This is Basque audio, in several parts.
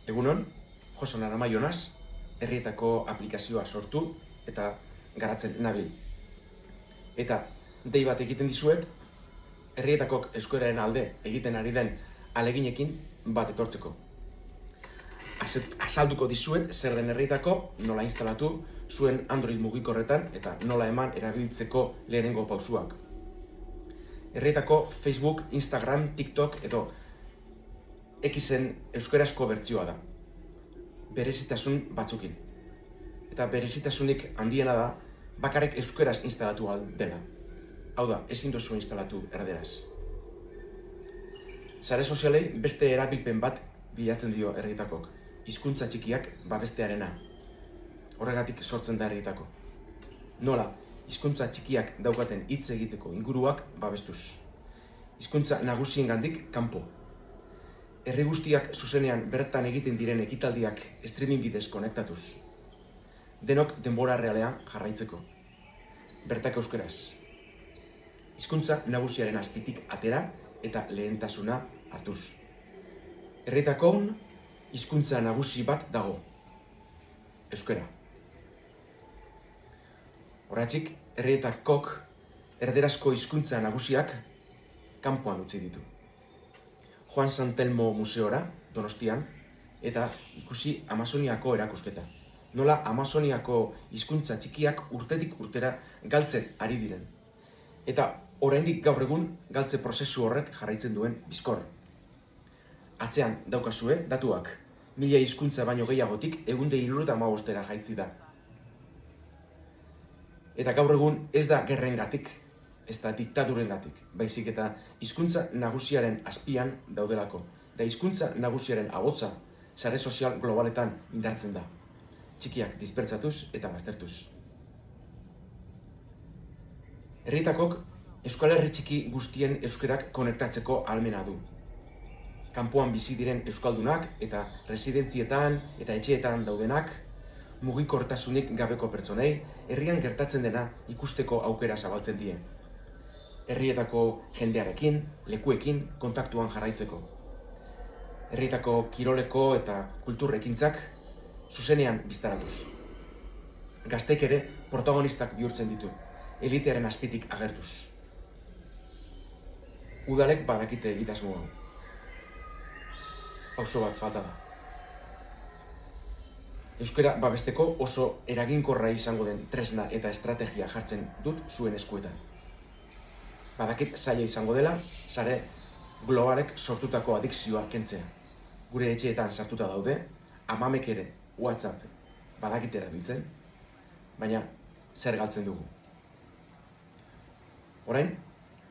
Egunon, Joson Arama Jonas, herrietako aplikazioa sortu eta garatzen nabil. Eta dei bat egiten dizuet, herrietakok euskararen alde egiten ari den aleginekin bat etortzeko. Azalduko dizuet zer den herrietako, nola instalatu zuen Android mugikorretan eta nola eman erabiltzeko lehenengo pausuak. Herrietako Facebook, Instagram, TikTok edo Xen euskarazko bertsioa da. Berezitasun batzukin. Eta berezitasunik handiena da, bakarrik euskaraz instalatu dela. Hau da, ezin duzu instalatu erderaz. Sare sozialei beste erabilpen bat bilatzen dio herrietako. Hizkuntza txikiak babestearena. Horregatik sortzen da herrietako. Nola, hizkuntza txikiak daukaten hitz egiteko inguruak babestuz. Hizkuntza nagusiengandik kanpo. Herri guztiak zuzenean bertan egiten diren ekitaldiak streaming bidez konektatuz. Denok denbora realean jarraitzeko. Bertak euskaraz. Hizkuntza nagusiaren azpitik atera eta lehentasuna hartuz. Herrietako hizkuntza nagusi bat dago. Euskara. Horratzik, herrietakok erderazko hizkuntza nagusiak kanpoan utzi ditu. Joan San Telmo museora, Donostian, eta ikusi Amazoniako erakusketa. Nola Amazoniako hizkuntza txikiak urtetik urtera galtzen ari diren. Eta oraindik gaur egun galtze prozesu horrek jarraitzen duen bizkor. Atzean daukazue datuak, 1000 hizkuntza baino gehiagotik 175 jaitsi da. Eta gaur egun ez da gerrengatik, ez da diktadurengatik, baizik eta hizkuntza nagusiaren azpian daudelako. Da hizkuntza nagusiaren ahotsa sare sozial globaletan indartzen da. Txikiak dispertsatuz eta baztertuz. Herrietakok Euskal Herri txiki guztien euskarak konektatzeko ahalmena du. Kanpoan bizi diren euskaldunak eta residentzietan eta etxeetan daudenak, mugikortasunik gabeko pertsonei, herrian gertatzen dena ikusteko aukera zabaltzen die. Herrietako jendearekin, lekuekin kontaktuan jarraitzeko. Herrietako kiroleko eta kulturrekintzak zuzenean biztaratuz. Gazteek ere protagonistak bihurtzen ditu, elitearen azpitik agertuz. Udalek badakite egitasmo hau. Pauso bat falta da. Euskara babesteko oso eraginkorra izango den tresna eta estrategia jartzen dut zuen eskuetan. Badakit zaila izango dela, sare globalek sortutako adikzioa kentzea. Gure etxeetan sartuta daude, amamek ere WhatsApp badakit erabiltzen, baina zer galtzen dugu. Orain,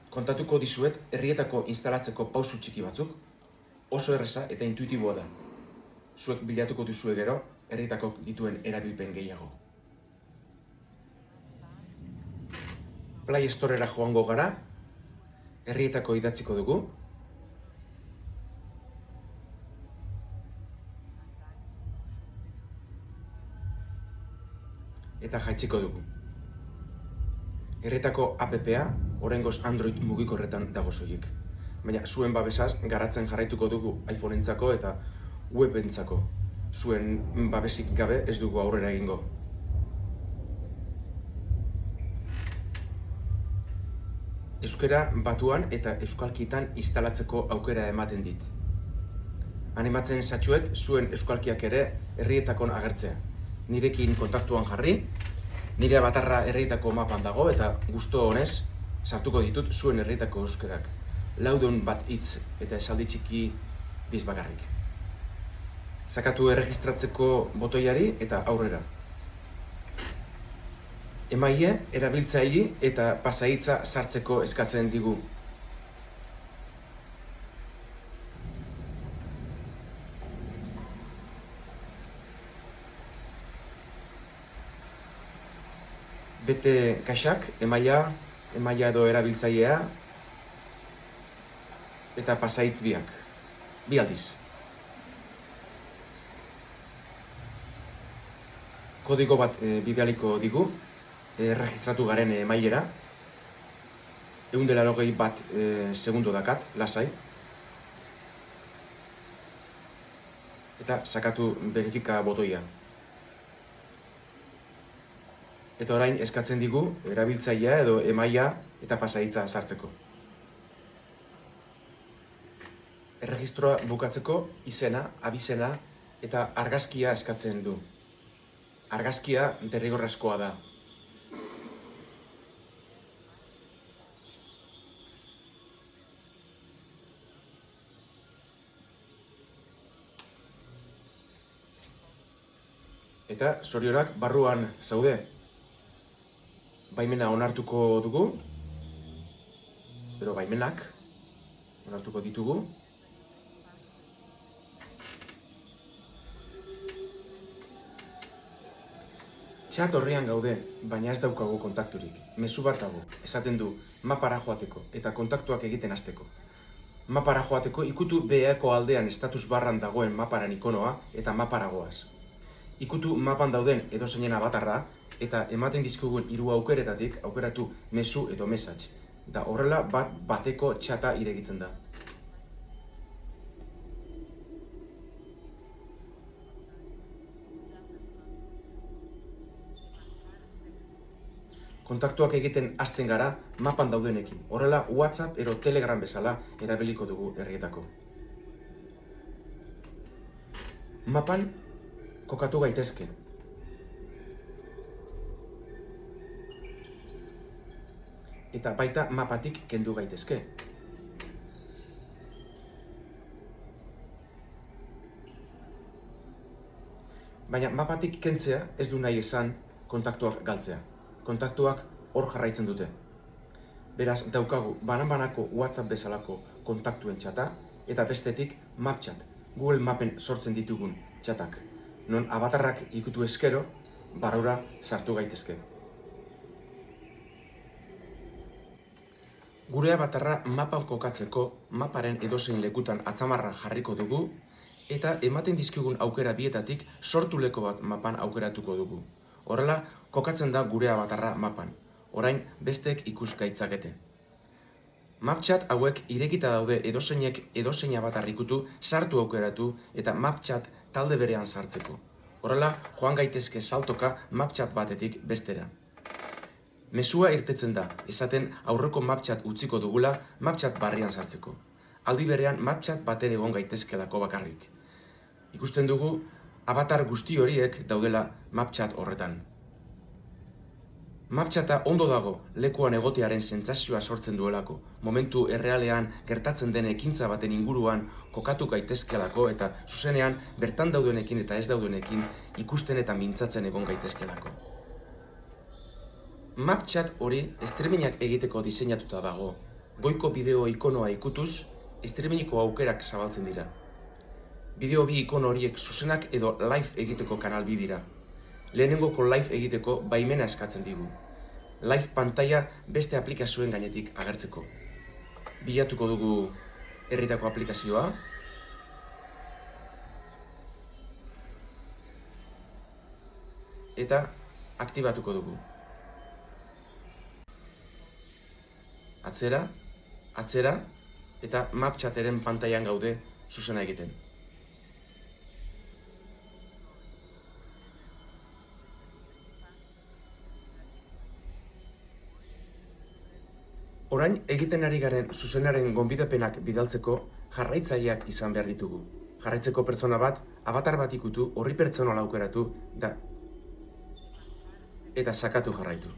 kontatuko dizuet herrietako instalatzeko pausu txiki batzuk, oso erreza eta intuitiboa da. Zuek bilatuko duzue gero, herrietako dituen erabilpen gehiago. Play Storera joango gara, herrietako idatziko dugu. Eta jaitziko dugu. Herrietako app-a oraingoz Android mugikorretan dago soilik. Baina zuen babesaz garatzen jarraituko dugu iPhoneentzako eta webentzako. Zuen babesik gabe ez dugu aurrera egingo. Euskara batuan eta euskalkitan instalatzeko aukera ematen dit. Animatzen zatxuet zuen euskalkiak ere herrietakon agertzea. Nirekin kontaktuan jarri, nire batarra herrietako mapan dago eta gusto honez sartuko ditut zuen herrietako euskarak. 400 bat hitz eta esaldi txiki biz bakarrik. Sakatu erregistratzeko botoiari eta aurrera. Emaile, erabiltzaile eta pasahitza sartzeko eskatzen digu. Bete kaxak, emaila edo erabiltzailea eta pasahitz biak. Bi aldiz. Kodigo bat bidaliko digu, registratu garen emailera. 180 bat segundo dakat, lasai. eta sakatu verifika botoia. Eta orain eskatzen digu erabiltzailea edo emaila eta pasahitza sartzeko. Erregistroa bukatzeko izena, abizena eta argazkia eskatzen du. Argazkia derrigorrezkoa da. Eta zorionak barruan zaude. Baimena onartuko dugu. Pero baimenak onartuko ditugu. Chat horrian gaude, baina ez daukagu kontakturik. Mezu bat dago, esaten du mapara joateko eta kontaktuak egiten hasteko. Mapara joateko ikutu beheko aldean status barran dagoen maparen ikonoa eta mapara goaz. Ikutu mapan dauden edozeinen abatarra eta ematen dizkugun 3 aukeretatik aukeratu mezu edo message. Da horrela bat bateko txata irekitzen da. Kontaktuak egiten hasten gara mapan daudenekin. Horrela WhatsApp edo Telegram bezala erabiliko dugu herrietako. Mapan kokatu gaitezke. Eta baita mapatik kendu gaitezke. Baina mapatik kentzea ez du nahi esan kontaktuak galtzea. Kontaktuak hor jarraitzen dute. Beraz, daukagu banan-banako WhatsApp bezalako kontaktuen txata eta bestetik MapChat, Google Mapen sortzen ditugun txatak. Non abatarrak ikutu eskero, barrura sartu gaitezke. Gure abatarra mapan kokatzeko, maparen edozein lekutan atzamarra jarriko dugu eta ematen dizkigun aukera bietatik sortuleko bat mapan aukeratuko dugu. Horrela, kokatzen da gure abatarra mapan. Orain, besteek ikus gaitzakete. MapChat hauek irekita daude edozeinek edozein abatar ikutu, sartu aukeratu eta MapChat talde berean sartzeko. Horrela, joan gaitezke saltoka MapChat batetik bestera. Mezua irtetzen da, esaten aurreko MapChat utziko dugula MapChat barrian sartzeko. Aldi berean MapChat baten egon gaitezkelako bakarrik. Ikusten dugu, abatar guzti horiek daudela MapChat horretan. MapChata ondo dago lekuan egotearen sentsazioa sortzen duelako, momentu errealean gertatzen den ekintza baten inguruan kokatu gaitezkelako eta zuzenean bertan daudenekin eta ez daudenekin ikusten eta mintzatzen egon gaitezkelako. MapChat hori streamingak egiteko diseinatuta dago. Goiko bideo ikonoa ikutuz, streamingiko aukerak zabaltzen dira. Bideo bi ikono horiek zuzenak edo live egiteko kanal bi dira. Lehenengoko live egiteko baimena eskatzen digu. Live pantaila beste aplikazioen gainetik agertzeko. Bilatuko dugu herritako aplikazioa. Eta aktibatuko dugu. Atzera, atzera, eta MapChateren pantailan gaude zuzena egiten. Orain egiten ari garen zuzenaren gonbidapenak bidaltzeko jarraitzaileak izan behar ditugu. Jarraitzeko pertsona bat, abatar bat ikutu, horri pertsonala aukeratu eta sakatu jarraitu.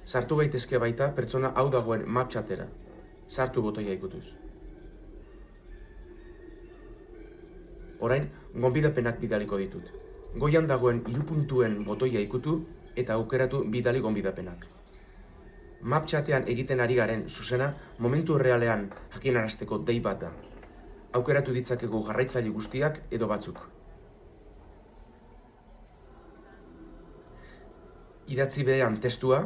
Sartu gaitezke baita pertsona hau dagoen MapChatera. Sartu botoia ikutuz. Orain, gonbidapenak bidaliko ditut. Goian dagoen 3 puntuen botoia ikutu eta aukeratu bidali gonbidapenak. MapChatean egiten ari garen zuzena momentu realean jakinarazteko dei bat da. Aukeratu ditzakegu jarraitzaile guztiak edo batzuk. Idatzi behean testua.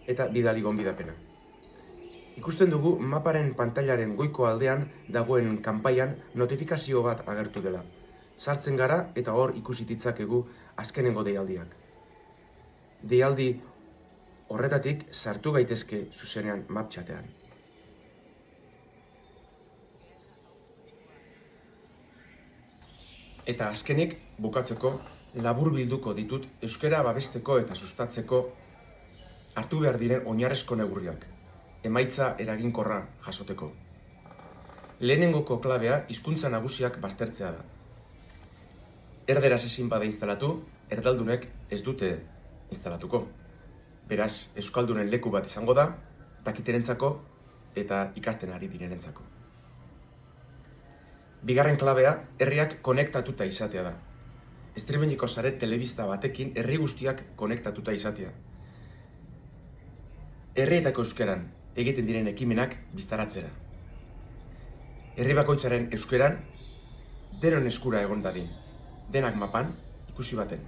Eta bidali gonbidapena. Ikusten dugu maparen pantailaren goiko aldean dagoen kanpaian notifikazio bat agertu dela. Sartzen gara eta hor ikusi ditzakegu azkenengo deialdiak. Deialdi Horretatik sartu gaitezke zuzenean mapchatean. Eta azkenik, bukatzeko, labur bilduko ditut euskara babesteko eta sustatzeko hartu behar diren oinarrezko neurriak, emaitza eraginkorra jasoteko. Lehenengoko klabea hizkuntza nagusiak baztertzea da. Erderaz ezin bada instalatu, erdaldunek ez dute instalatuko. Beraz, euskaldunen leku bat izango da, dakiterentzako eta ikasten ari direnentzako. Bigarren klabea, herriak konektatuta izatea da. Streamingeko sare telebista batekin herri guztiak konektatuta izatea. Herrietako euskeran egiten diren ekimenak biztaratzera. Herri bakoitzaren euskeran denon eskura egon dadin, denak mapan ikusi baten.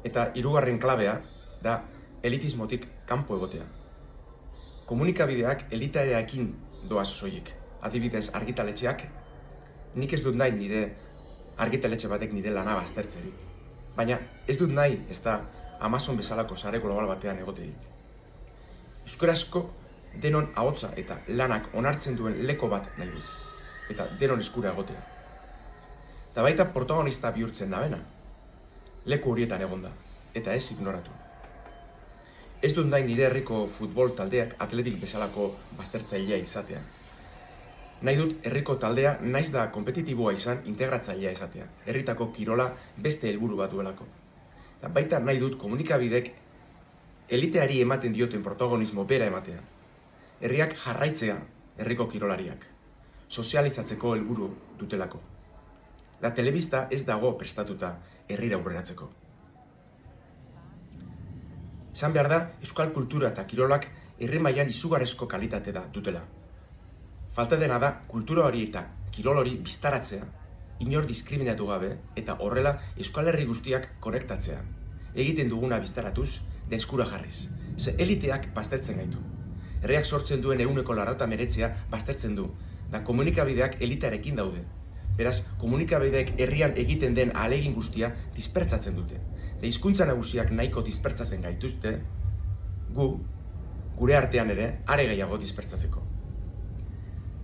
Eta hirugarren klabea da elitismotik kanpo egotea. Komunikabideak elitarearekin doaz soilik. Adibidez, argitaletxeak, nik ez dut nahi nire argitaletxe batek nire lana baztertzerik. Baina ez dut nahi ez da Amazon bezalako sare global batean egoterik. Euskarazko denon ahotsa eta lanak onartzen duen leko bat nahi dut. Eta denon eskura egotea. Eta baita protagonista bihurtzen nabena. Leku horietan egonda. Eta ez ignoratu. Ez dut nahi nire herriko futbol taldeak atletik bezalako baztertzailea izatea. Nahi dut herriko taldea naiz da konpetitiboa izan integratzailea izatea. Herritako kirola beste helburu bat duelako. Eta baita nahi dut komunikabidek eliteari ematen dioten protagonismo bera ematea. Herriak jarraitzea herriko kirolariak. Sozializatzeko helburu dutelako. La telebista ez dago prestatuta herrira aurreratzeko. Esan behar da, euskal kultura eta kirolak herri mailan izugarrizko kalitate da dutela. Falta dena da, kultura hori eta kirol hori biztaratzea, inor diskriminatu gabe eta horrela euskal herri guztiak konektatzea. Egiten duguna biztaratuz, eskura jarriz. Ze eliteak baztertzen gaitu. Herriak sortzen duen 99% baztertzen du, da komunikabideak elitearekin daude. Beraz, komunikabideek herrian egiten den ahalegin guztia dispertsatzen dute. Hizkuntza nagusiak nahiko dispertsatzen gaituzte, gure artean ere, are gehiago dispertsatzeko.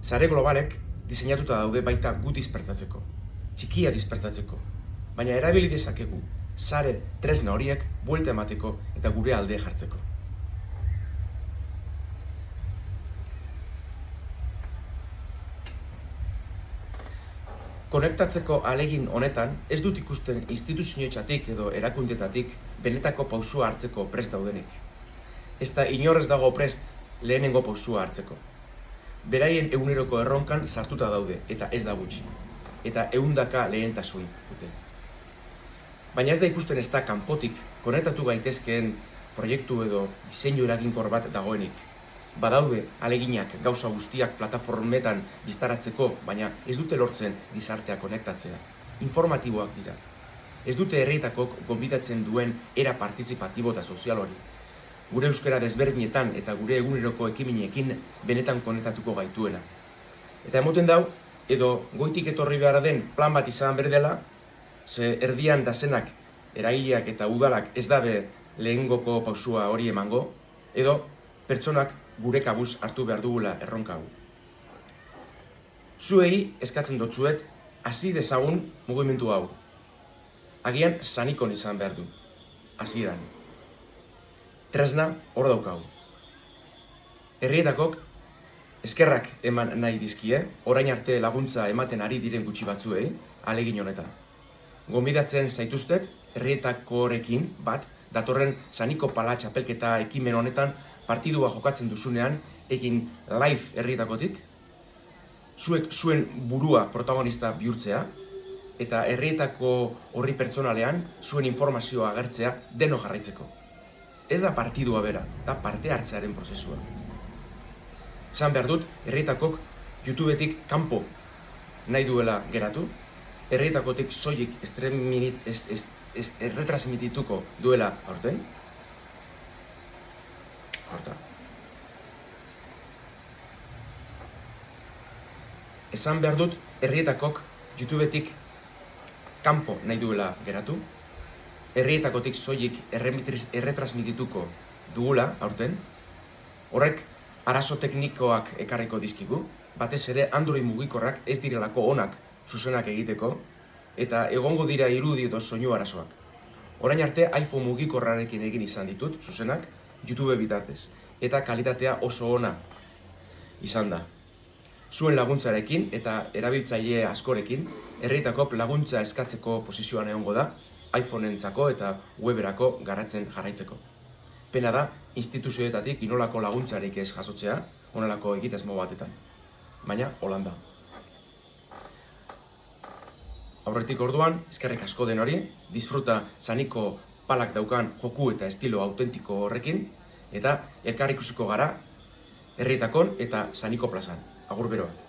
Sare globalek diseinatuta daude baita gu dispertsatzeko, txikia dispertsatzeko, baina erabili dezakegu sare tresna horiek buelta emateko eta gure alde jartzeko. Konektatzeko ahalegin honetan ez dut ikusten instituzioetatik edo erakundetatik benetako pausua hartzeko prest daudenik. Ezta inor ez dago prest lehenengo pausua hartzeko. Beraien eguneroko erronkan sartuta daude, eta ez da gutxi. Eta 100 lehentasun dute. Baina ez da ikusten ez da kanpotik konektatu gaitezkeen proiektu edo diseinu eraginkor bat dagoenik. Badaude aleginak gauza guztiak plataformetan biztaratzeko, baina ez dute lortzen gizartea konektatzea. Informatiboak dira. Ez dute herrietako gonbidatzen duen era partizipatibo eta sozial hori. Gure euskara desberdinetan eta gure eguneroko ekiminekin benetan konektatuko gaituena. Eta emoten dau, edo goitik etorri behar den plan bat izan berdela, ze erdian dazenak eragileak eta udalak ez dabe lehengoko pausua hori emango, edo pertsonak gure kabuz hartu behar dugula erronka hau. Zuei eskatzen dotzuet, hasi dezagun mugimendu hau. Agian sanikon izan behar du, hasieran. Tresna hor daukagu. Herrietakok eskerrak eman nahi dizkie, orain arte laguntza ematen ari diren gutxi batzuei, ahalegin honetan. Gonbidatzen zaituztet, herrietakorekin bat, datorren Saniko Pala txapelketa ekimen honetan partidua jokatzen duzunean, egin live herrietakotik, zuek zuen burua protagonista bihurtzea, eta herrietako horri pertsonalean zuen informazioa agertzea deno jarraitzeko. Ez da partidua bera, da parte hartzearen prozesua. Esan behar dut, herrietakok YouTubetik kanpo nahi duela geratu, herrietakotik soilik erretransmitituko duela aurten. Esan behar dut, herrietakok YouTubetik kanpo nahi duela geratu, herrietakotik soilik erretransmitituko dugula, aurten, horrek arazo teknikoak ekarriko dizkigu, batez ere Android mugikorrak ez direlako onak zuzenak egiteko, eta egongo dira irudi edo soinu arazoak. Orain arte iPhone mugikorrarekin egin izan ditut, zuzenak, YouTube bitartez, eta kalitatea oso ona izan da. Zuen laguntzarekin eta erabiltzaile askorekin, herrietako laguntza eskatzeko posizioan egongo da, iPhoneentzako eta weberako garatzen jarraitzeko. Pena da, instituzioetatik inolako laguntzarik ez jasotzea, onelako egitasmo batetan. Baina, holan da. Aurretik orduan, eskerrik asko den hori, disfruta Saniko palak daukan joku eta estilo autentiko horrekin, eta elkar ikusiko gara herrietakon eta Saniko plazan. Agur beroa.